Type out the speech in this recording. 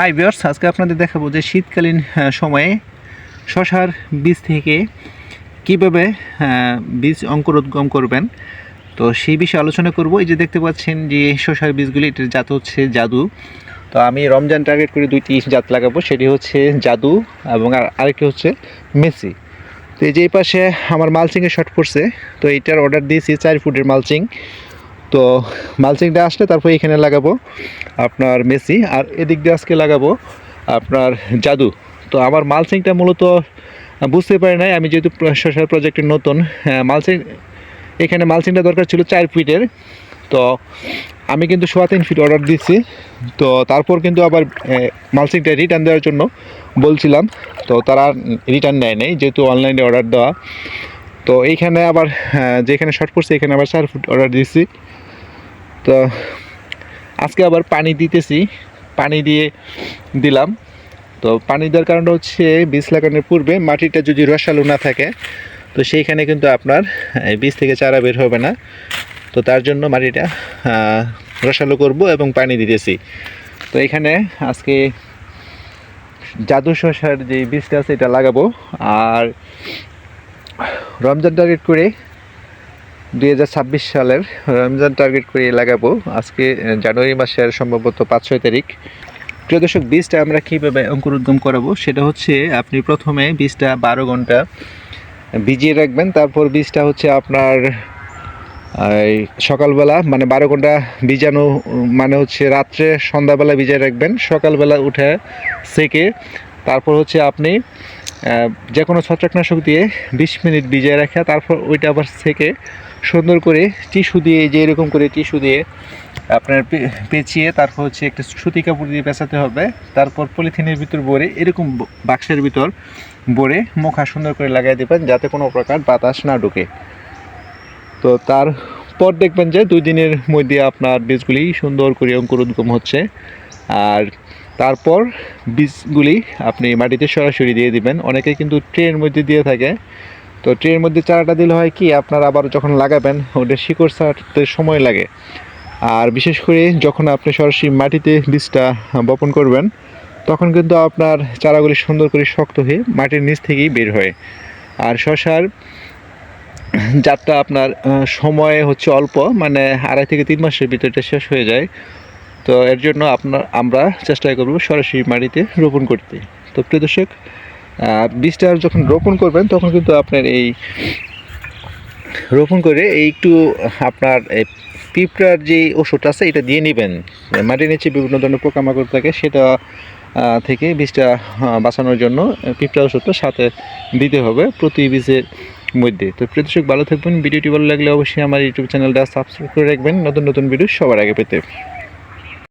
Hi viewers, আজকে আপনাদের দেখাবো যে শীতকালীন সময়ে শশার বীজ থেকে কীভাবে বীজ অঙ্কুরোদ্গম করবেন। তো সেই বিষয়ে আলোচনা করব। এই যে দেখতে পাচ্ছেন যে শশার বীজগুলি, এটির জাত হচ্ছে জাদু। তো আমি রমজান টার্গেট করে দুইটি জাত লাগাবো, সেটি হচ্ছে জাদু এবং আরেকটি হচ্ছে মেসি। তো এই যে এই পাশে আমার মালচিংয়ে শর্ট পড়ছে, তো এইটার অর্ডার দিয়েছি 4 ফুটের মালচিং। তো মালচিংটা আসলে তারপর এখানে লাগাবো আপনার মেসি, আর এদিক দিয়ে আজকে লাগাবো আপনার জাদু। তো আমার মালচিংটা মূলত বুঝতে পারি নাই, আমি যেহেতু সোশ্যাল প্রজেক্টের নতুন, মালচিং এখানে মালচিংটা দরকার ছিল 4 ফিটের। তো আমি কিন্তু 3.25 ফিট অর্ডার দিচ্ছি। তো তারপর কিন্তু আবার মালচিংটা রিটার্ন দেওয়ার জন্য বলছিলাম, তো তারা রিটার্ন নেয় নাই যেহেতু অনলাইনে অর্ডার দেওয়া। তো এইখানে আবার যেখানে শর্ট পড়ছে এখানে আবার 4 ফুট অর্ডার দিচ্ছি। তো আজকে আবার পানি দিতেছি, পানি দিয়ে দিলাম। তো পানি দেওয়ার কারণটা হচ্ছে বীজ লাগানোর পূর্বে মাটিটা যদি রসালো না থাকে, তো সেইখানে কিন্তু আপনার বীজ থেকে চারা বের হবে না। তো তার জন্য মাটিটা রসালো করব এবং পানি দিতেছি। তো এখানে আজকে জাদু শসার যে বীজটা আছে এটা লাগাবো, আর রমজান টার্গেট করে 2026 সালের রমজান টার্গেট করে লাগাবো। আজকে জানুয়ারি মাসের সম্ভবত 5-6 তারিখ। প্রিয় দর্শক, বীজটা আমরা কীভাবে অঙ্কুরোদ্গম করাবো সেটা হচ্ছে আপনি প্রথমে বীজটা 12 ঘন্টা ভিজিয়ে রাখবেন। তারপর বীজটা হচ্ছে আপনার সকালবেলা, মানে 12 ঘন্টা ভিজানো মানে হচ্ছে রাত্রে সন্ধ্যাবেলা ভিজিয়ে রাখবেন, সকালবেলা উঠে সেকে তারপর হচ্ছে আপনি যে কোনো ছত্রাকনাশক দিয়ে 20 মিনিট ভিজিয়ে রাখা, তারপর ওইটা আবার সেকে সুন্দর করে টিস্যু দিয়ে, যে এরকম করে টিস্যু দিয়ে আপনার পেঁচিয়ে তারপর হচ্ছে একটা সুতি কাপড় দিয়ে পেঁচাতে হবে। তারপর পলিথিনের ভিতর ভরে, এরকম বাক্সের ভিতর ভরে মুখা সুন্দর করে লাগিয়ে দেবেন যাতে কোনো প্রকার বাতাস না ঢুকে। তো তারপর দেখবেন যে 2 দিনের মধ্যে আপনার বীজগুলি সুন্দর করে অঙ্কুরোদ্গম হচ্ছে। আর তারপর বীজগুলি আপনি মাটিতে সরাসরি দিয়ে দিবেন। অনেকে কিন্তু ট্রের মধ্যে দিয়ে থাকে। তো ট্রের মধ্যে চারাটা দিলে হয় কি, আপনার আবার যখন লাগাবেন ওটা শিকড় ছাড়তে সময় লাগে। আর বিশেষ করে যখন আপনি সরাসরি মাটিতে বীজটা বপন করবেন, তখন কিন্তু আপনার চারাগুলি সুন্দর করে শক্ত হয়ে মাটির নিচ থেকেই বের হয়। আর শসার জাতটা আপনার সময় হচ্ছে অল্প, মানে 2.5 থেকে 3 মাসের ভিতরে শেষ হয়ে যায়। তো এর জন্য আমরা চেষ্টা করব সরাসরি মাটিতে রোপণ করতে। তো প্রিয় দর্শক, বীজটা যখন রোপণ করবেন তখন কিন্তু আপনার এই রোপণ করে একটু আপনার পিঁপড়ার যে ওষুধ আছে এটা দিয়ে নেবেন। মাটির নিচে বিভিন্ন ধরনের পোকামাকড় থাকে, সেটা থেকে বীজটা বাঁচানোর জন্য পিঁপড়া ওষুধটা সাথে দিতে হবে প্রতি বীজের মধ্যে। তো প্রিয় দর্শক, ভালো থাকবেন। ভিডিওটি ভালো লাগলে অবশ্যই আমার ইউটিউব চ্যানেলটা সাবস্ক্রাইব করে রাখবেন নতুন নতুন ভিডিও সবার আগে পেতে।